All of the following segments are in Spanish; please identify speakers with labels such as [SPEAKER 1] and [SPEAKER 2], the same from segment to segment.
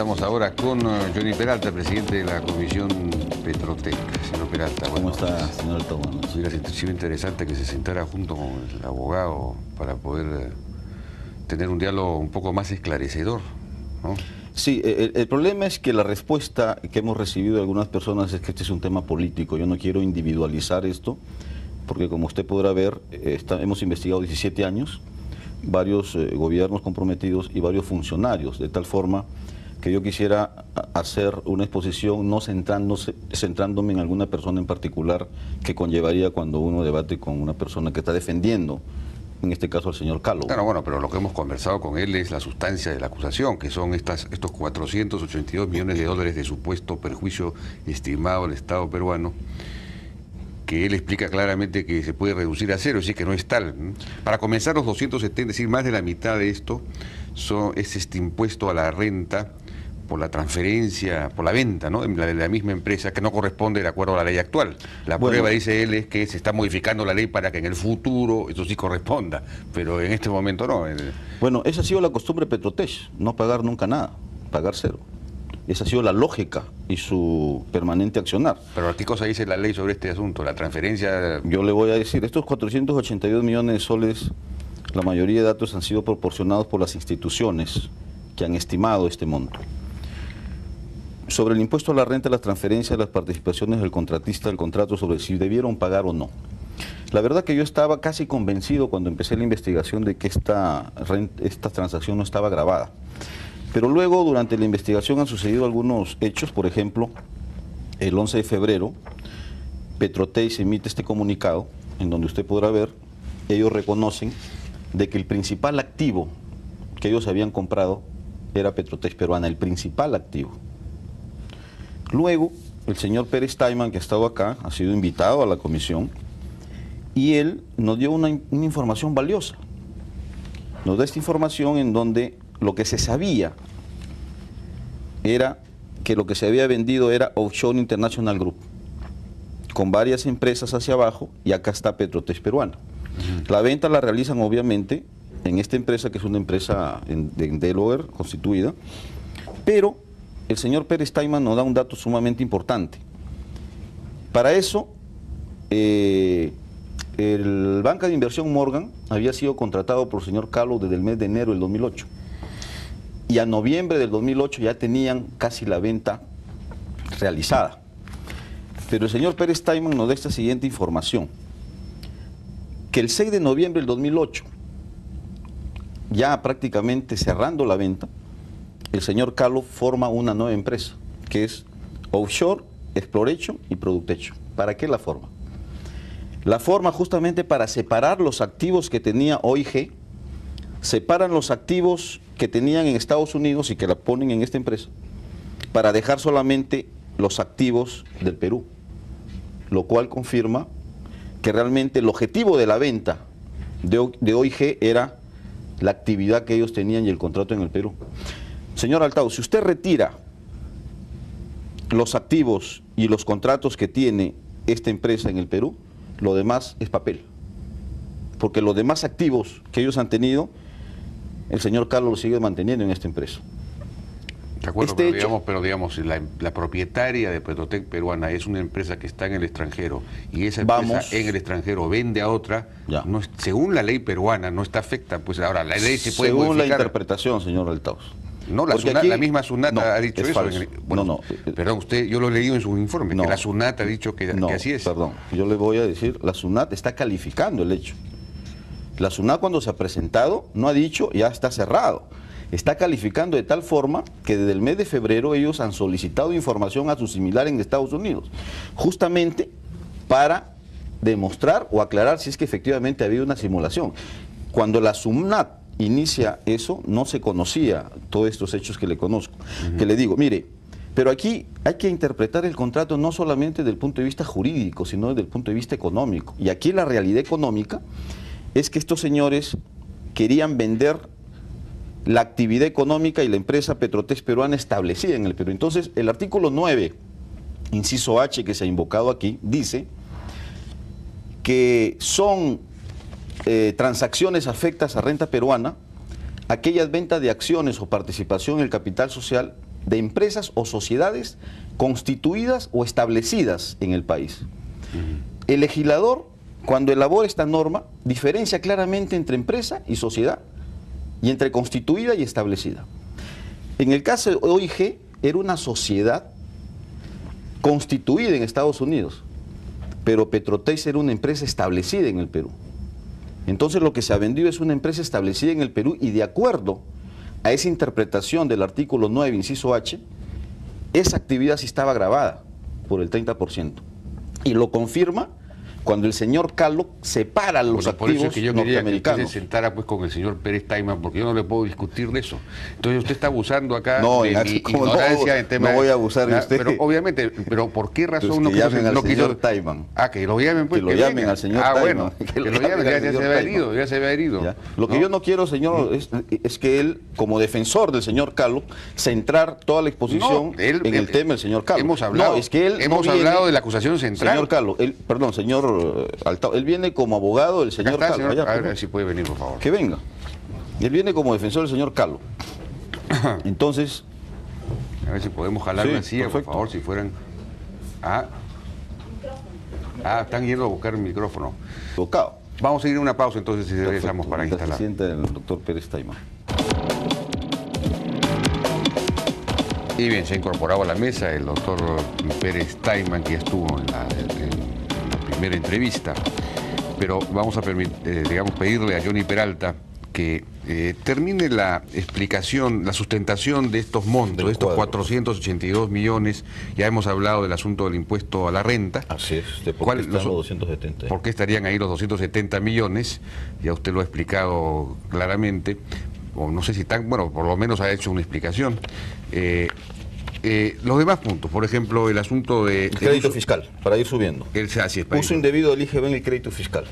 [SPEAKER 1] Estamos ahora con Johnny Peralta, presidente de la Comisión Petrotec. Señor Peralta,
[SPEAKER 2] ¿Cómo está, señor Altao?
[SPEAKER 1] Hubiera sido interesante que se sentara junto con el abogado para poder tener un diálogo un poco más esclarecedor, ¿no?
[SPEAKER 2] Sí, el problema es que la respuesta que hemos recibido de algunas personas es que este es un tema político. Yo no quiero individualizar esto, porque como usted podrá ver, hemos investigado 17 años, varios gobiernos comprometidos y varios funcionarios, de tal forma que yo quisiera hacer una exposición no centrándome en alguna persona en particular que conllevaría cuando uno debate con una persona que está defendiendo, en este caso al señor Calo.
[SPEAKER 1] Claro, bueno, pero lo que hemos conversado con él es la sustancia de la acusación, que son estos 482 millones de dólares de supuesto perjuicio estimado al Estado peruano, que él explica claramente que se puede reducir a cero, es decir, que no es tal. Para comenzar, los 270, es decir, más de la mitad de esto es este impuesto a la renta por la transferencia, por la venta, ¿no?, de la misma empresa, que no corresponde de acuerdo a la ley actual. La prueba, dice él, es que se está modificando la ley para que en el futuro eso sí corresponda, pero en este momento no.
[SPEAKER 2] Bueno, esa ha sido la costumbre de Petrotec, no pagar nunca nada, pagar cero. Esa ha sido la lógica y su permanente accionar.
[SPEAKER 1] Pero ¿qué cosa dice la ley sobre este asunto? La transferencia...
[SPEAKER 2] Yo le voy a decir, estos 482 millones de soles, la mayoría de datos han sido proporcionados por las instituciones que han estimado este monto. Sobre el impuesto a la renta, las transferencias, las participaciones del contratista del contrato, sobre si debieron pagar o no. La verdad que yo estaba casi convencido cuando empecé la investigación de que esta transacción no estaba grabada. Pero luego, durante la investigación, han sucedido algunos hechos. Por ejemplo, el 11 de febrero, Petrotec emite este comunicado, en donde usted podrá ver, ellos reconocen de que el principal activo que ellos habían comprado era Petrotec Peruana, el principal activo. Luego, el señor Pérez Taiman, que ha estado acá, ha sido invitado a la comisión, y él nos dio una información valiosa. Nos da esta información en donde lo que se sabía era que lo que se había vendido era Offshore International Group, con varias empresas hacia abajo, y acá está Petrotec Peruana. La venta la realizan obviamente en esta empresa, que es una empresa en Delaware constituida, pero el señor Pérez Taiman nos da un dato sumamente importante. Para eso, el banca de inversión Morgan había sido contratado por el señor Calo desde el mes de enero del 2008. Y a noviembre del 2008 ya tenían casi la venta realizada. Pero el señor Pérez Taiman nos da esta siguiente información, que el 6 de noviembre del 2008, ya prácticamente cerrando la venta, el señor Calo forma una nueva empresa, que es Offshore Exploration y Productecho. ¿Para qué la forma? La forma justamente para separar los activos que tenía OIG, separan los activos que tenían en Estados Unidos y que la ponen en esta empresa, para dejar solamente los activos del Perú, lo cual confirma que realmente el objetivo de la venta de OIG era la actividad que ellos tenían y el contrato en el Perú. Señor Altao, si usted retira los activos y los contratos que tiene esta empresa en el Perú, lo demás es papel. Porque los demás activos que ellos han tenido, el señor Carlos los sigue manteniendo en esta empresa.
[SPEAKER 1] De acuerdo, pero digamos la propietaria de Petrotec Peruana es una empresa que está en el extranjero, y esa empresa en el extranjero vende a otra, no, según la ley peruana no está afecta, pues ahora la ley se puede modificar.
[SPEAKER 2] Según la interpretación, señor Altao.
[SPEAKER 1] No, la misma SUNAT ha dicho eso. Perdón, yo lo he leído en su informe, que la SUNAT ha dicho que así es.
[SPEAKER 2] Perdón, yo le voy a decir, la SUNAT está calificando el hecho. La SUNAT, cuando se ha presentado, no ha dicho ya está cerrado. Está calificando de tal forma que desde el mes de febrero ellos han solicitado información a su similar en Estados Unidos, justamente para demostrar o aclarar si es que efectivamente ha habido una simulación. Cuando la SUNAT inicia eso, no se conocía todos estos hechos que le conozco, que le digo, mire, pero aquí hay que interpretar el contrato no solamente desde el punto de vista jurídico, sino desde el punto de vista económico. Y aquí la realidad económica es que estos señores querían vender la actividad económica y la empresa Petrotec Peruana establecida en el Perú. Entonces, el artículo 9, inciso H, que se ha invocado aquí, dice que son transacciones afectas a renta peruana aquellas ventas de acciones o participación en el capital social de empresas o sociedades constituidas o establecidas en el país. El legislador, cuando elabora esta norma, diferencia claramente entre empresa y sociedad, y entre constituida y establecida. En el caso de OIG, era una sociedad constituida en Estados Unidos, pero Petrotex era una empresa establecida en el Perú. Entonces lo que se ha vendido es una empresa establecida en el Perú, y de acuerdo a esa interpretación del artículo 9, inciso H, esa actividad sí estaba grabada por el 30%. Y lo confirma cuando el señor Calo separa los activos
[SPEAKER 1] por eso es que yo quería que usted se
[SPEAKER 2] norteamericanos.
[SPEAKER 1] sentara con el señor Pérez Taiman, porque yo no le puedo discutir de eso. Entonces usted está abusando acá
[SPEAKER 2] No,
[SPEAKER 1] de mi ignorancia en tema
[SPEAKER 2] no voy a abusar de usted.
[SPEAKER 1] Pero obviamente, pero ¿por qué razón
[SPEAKER 2] Pues que llamen al
[SPEAKER 1] no
[SPEAKER 2] señor
[SPEAKER 1] quiso
[SPEAKER 2] Taiman?
[SPEAKER 1] Que lo llamen, pues,
[SPEAKER 2] Que lo llamen al señor Taiman.
[SPEAKER 1] Bueno, que lo llamen, ya se había herido, ya se había herido.
[SPEAKER 2] ¿Ya? Lo que yo no quiero, señor, es que él, como defensor del señor Calo, centrar toda la exposición en el tema del señor Calo.
[SPEAKER 1] Hemos hablado,
[SPEAKER 2] no, es que él
[SPEAKER 1] hemos hablado de la acusación central.
[SPEAKER 2] Señor Calo, perdón, señor Altao, él viene como abogado del señor Calo.
[SPEAKER 1] Señor, a ver si puede venir, por favor.
[SPEAKER 2] Que venga. Él viene como defensor del señor Calo. Entonces...
[SPEAKER 1] A ver si podemos jalar una silla, por favor, si fueran... están yendo a buscar el micrófono.
[SPEAKER 2] Tocado.
[SPEAKER 1] Vamos a ir a una pausa entonces y regresamos para instalar.
[SPEAKER 2] Se sienta el doctor Pérez Taiman.
[SPEAKER 1] Y bien, se ha incorporado a la mesa el doctor Pérez Taiman, que ya estuvo en la primera entrevista. Pero vamos a pedirle a Johnny Peralta que termine la explicación, la sustentación de estos montos, de estos 482 millones. Ya hemos hablado del asunto del impuesto a la renta.
[SPEAKER 2] Así es, ¿de por qué están los 270?
[SPEAKER 1] ¿Por qué estarían ahí los 270 millones? Ya usted lo ha explicado claramente, o no sé si tan, bueno, por lo menos ha hecho una explicación. Los demás puntos, por ejemplo, el asunto de...
[SPEAKER 2] El crédito fiscal, para ir subiendo. Uso indebido del IGB en el crédito fiscal.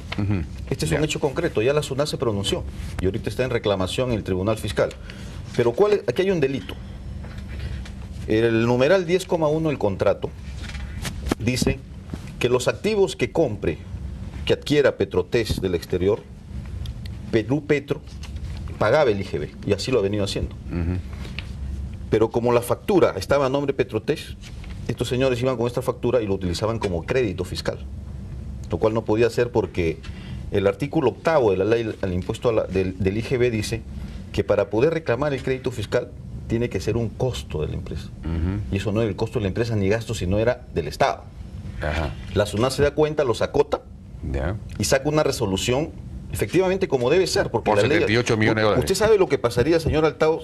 [SPEAKER 2] Este es un hecho concreto, ya la SUNAT se pronunció y ahorita está en reclamación en el Tribunal Fiscal. Pero aquí hay un delito. El numeral 10,1 del contrato dice que los activos que compre, que adquiera Petrotex del exterior, Perú Petro pagaba el IGB, y así lo ha venido haciendo. Pero como la factura estaba a nombre de Petrotex, estos señores iban con esta factura y lo utilizaban como crédito fiscal, lo cual no podía ser porque el artículo 8 de la ley al impuesto del IGB dice que para poder reclamar el crédito fiscal tiene que ser un costo de la empresa. Y eso no era el costo de la empresa ni gasto, sino era del Estado. La SUNAT se da cuenta, los acota y saca una resolución efectivamente como debe ser. Porque
[SPEAKER 1] por
[SPEAKER 2] la
[SPEAKER 1] 78 millones de dólares.
[SPEAKER 2] ¿Usted sabe lo que pasaría, señor Altao,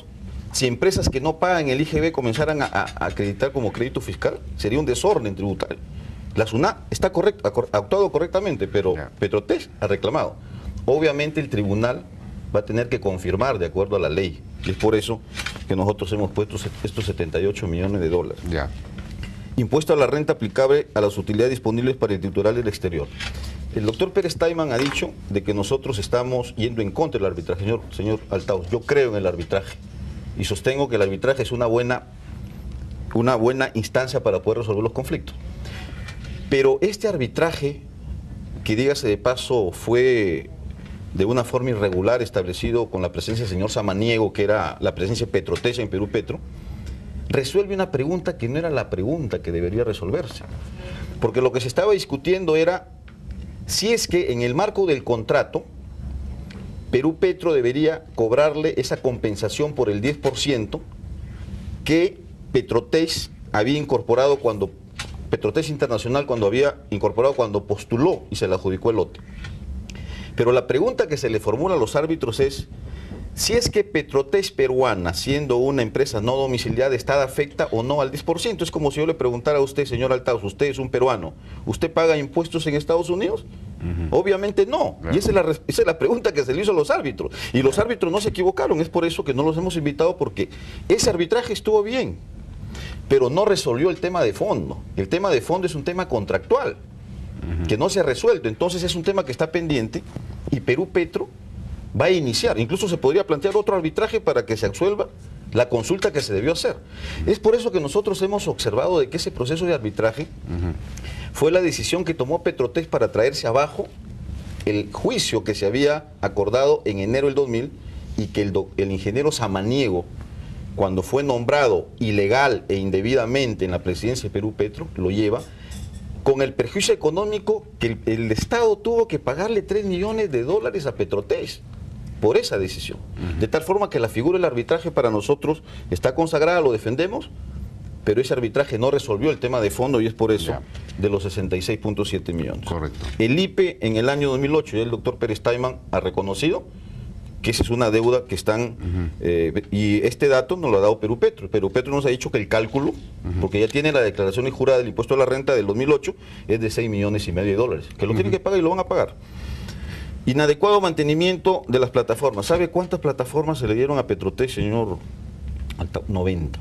[SPEAKER 2] si empresas que no pagan el IGB comenzaran a acreditar como crédito fiscal? Sería un desorden tributario. La SUNAT está ha actuado correctamente, pero Petrotex ha reclamado. Obviamente el tribunal va a tener que confirmar de acuerdo a la ley. Y es por eso que nosotros hemos puesto estos 78 millones de dólares. Impuesto a la renta aplicable a las utilidades disponibles para el titular del exterior. El doctor Pérez Taiman ha dicho de que nosotros estamos yendo en contra del arbitraje. Señor Altao, yo creo en el arbitraje y sostengo que el arbitraje es una buena instancia para poder resolver los conflictos. Pero este arbitraje, que dígase de paso, fue de una forma irregular establecido con la presencia del señor Samaniego, que era la presencia de Petrotex en Perú Petro, resuelve una pregunta que no era la pregunta que debería resolverse. Porque lo que se estaba discutiendo era si es que en el marco del contrato Perú Petro debería cobrarle esa compensación por el 10% que Petrotex había incorporado cuando Petrotex Internacional cuando postuló y se le adjudicó el lote. Pero la pregunta que se le formula a los árbitros es si es que Petrotex peruana, siendo una empresa no domiciliada, está afecta o no al 10%. Es como si yo le preguntara a usted, señor Altao, usted es un peruano, ¿usted paga impuestos en Estados Unidos? Obviamente no. Y esa es la pregunta que se le hizo a los árbitros. Y los árbitros no se equivocaron, es por eso que no los hemos invitado, porque ese arbitraje estuvo bien, pero no resolvió el tema de fondo. El tema de fondo es un tema contractual, que no se ha resuelto. Entonces es un tema que está pendiente y Perú Petro va a iniciar. Incluso se podría plantear otro arbitraje para que se absuelva la consulta que se debió hacer. Es por eso que nosotros hemos observado de que ese proceso de arbitraje fue la decisión que tomó Petrotex para traerse abajo el juicio que se había acordado en enero del 2000 y que el ingeniero Samaniego cuando fue nombrado ilegal e indebidamente en la presidencia de Perú Petro, lo lleva, con el perjuicio económico que el Estado tuvo que pagarle 3 millones de dólares a Petrotés por esa decisión. De tal forma que la figura del arbitraje para nosotros está consagrada, lo defendemos, pero ese arbitraje no resolvió el tema de fondo y es por eso de los 66.7 millones.
[SPEAKER 1] Correcto.
[SPEAKER 2] El IPE en el año 2008, y el doctor Pérez Taiman ha reconocido que esa es una deuda que están, y este dato nos lo ha dado Perú Petro. Perú Petro nos ha dicho que el cálculo, porque ya tiene la declaración jurada del impuesto a la renta del 2008, es de 6,5 millones de dólares, que lo tienen que pagar y lo van a pagar. Inadecuado mantenimiento de las plataformas. ¿Sabe cuántas plataformas se le dieron a Petrotés, señor? 90.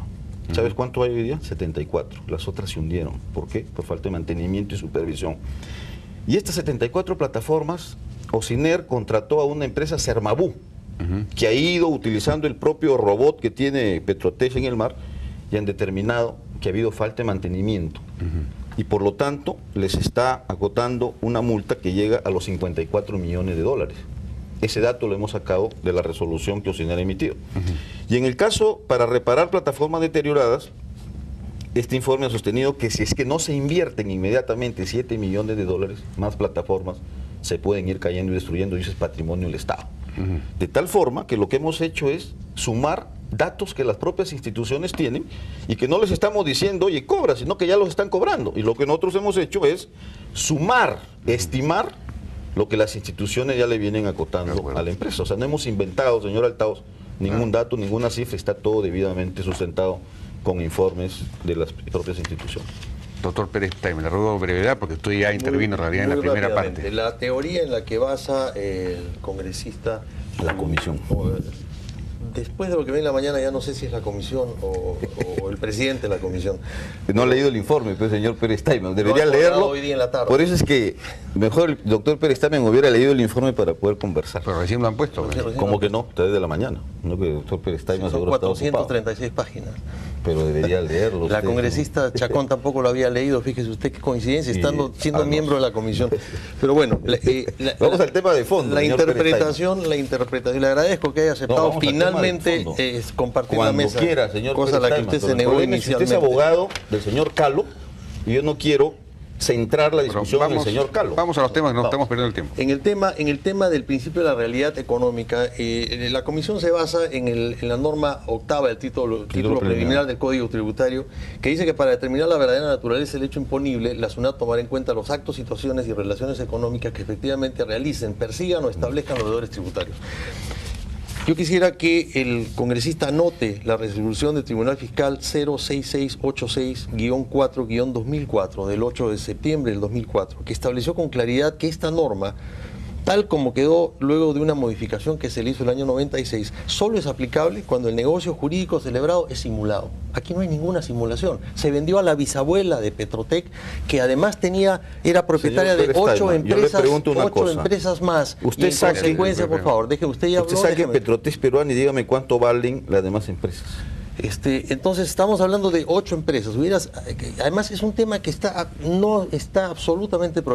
[SPEAKER 2] ¿Sabes cuánto hay hoy día? 74. Las otras se hundieron. ¿Por qué? Por falta de mantenimiento y supervisión. Y estas 74 plataformas, Ociner contrató a una empresa, Sermabú, que ha ido utilizando el propio robot que tiene Petrotés en el mar y han determinado que ha habido falta de mantenimiento. Y por lo tanto les está acotando una multa que llega a los 54 millones de dólares. Ese dato lo hemos sacado de la resolución que Ociner ha emitido. Y en el caso para reparar plataformas deterioradas, este informe ha sostenido que si es que no se invierten inmediatamente 7 millones de dólares, más plataformas se pueden ir cayendo y destruyendo, y ese es patrimonio del Estado. De tal forma que lo que hemos hecho es sumar datos que las propias instituciones tienen y que no les estamos diciendo, oye, cobra, sino que ya los están cobrando. Y lo que nosotros hemos hecho es sumar, estimar lo que las instituciones ya le vienen acotando a la empresa. O sea, no hemos inventado, señor Altaos, ningún dato, ninguna cifra, está todo debidamente sustentado con informes de las propias instituciones.
[SPEAKER 1] Doctor Pérez Taiman, le ruego brevedad porque usted ya intervino en realidad en la primera parte.
[SPEAKER 3] La teoría en la que basa el congresista...
[SPEAKER 2] La comisión.
[SPEAKER 3] Después de lo que ve en la mañana ya no sé si es la comisión o el presidente de la comisión.
[SPEAKER 2] No ha leído el informe, pues, señor Pérez Taiman. Debería leerlo.
[SPEAKER 3] Hoy día en la tarde.
[SPEAKER 2] Por eso es que mejor el doctor Pérez Taiman hubiera leído el informe para poder conversar.
[SPEAKER 1] Pero recién lo han puesto.
[SPEAKER 2] ¿Cómo que no? Desde la mañana. No, que el doctor Pérez Taiman
[SPEAKER 3] son
[SPEAKER 2] seguro está ocupado.
[SPEAKER 3] 436 páginas.
[SPEAKER 2] Pero debería leerlo.
[SPEAKER 3] La
[SPEAKER 2] usted,
[SPEAKER 3] congresista Chacón tampoco lo había leído, fíjese usted qué coincidencia, siendo miembro de la comisión. Pero bueno,
[SPEAKER 2] vamos al tema de fondo.
[SPEAKER 3] La interpretación, le agradezco que haya aceptado finalmente compartir
[SPEAKER 2] cuando
[SPEAKER 3] la mesa.
[SPEAKER 2] Quiera, señor
[SPEAKER 3] cosa a la que usted se negó inicialmente.
[SPEAKER 2] Usted es abogado del señor Calo y yo no quiero centrar la discusión en el señor Calo.
[SPEAKER 1] Vamos a los temas que nos estamos perdiendo el tiempo.
[SPEAKER 3] En el tema del principio de la realidad económica, la comisión se basa en la norma octava del título preliminar del Código Tributario, que dice que para determinar la verdadera naturaleza del hecho imponible, la SUNAT tomará en cuenta los actos, situaciones y relaciones económicas que efectivamente realicen, persigan o establezcan los deudores tributarios. Yo quisiera que el congresista anote la resolución del Tribunal Fiscal 06686-4-2004 del 8 de septiembre del 2004, que estableció con claridad que esta norma, tal como quedó luego de una modificación que se le hizo el año 96, solo es aplicable cuando el negocio jurídico celebrado es simulado. Aquí no hay ninguna simulación. Se vendió a la bisabuela de Petrotec, que además era propietaria de 8 empresas más.
[SPEAKER 2] Usted
[SPEAKER 3] y en consecuencia, por favor, deje usted ya habló.
[SPEAKER 2] Usted saque Petrotec peruano y dígame cuánto valen las demás empresas.
[SPEAKER 3] Entonces estamos hablando de 8 empresas. Además es un tema que no está absolutamente prohibido.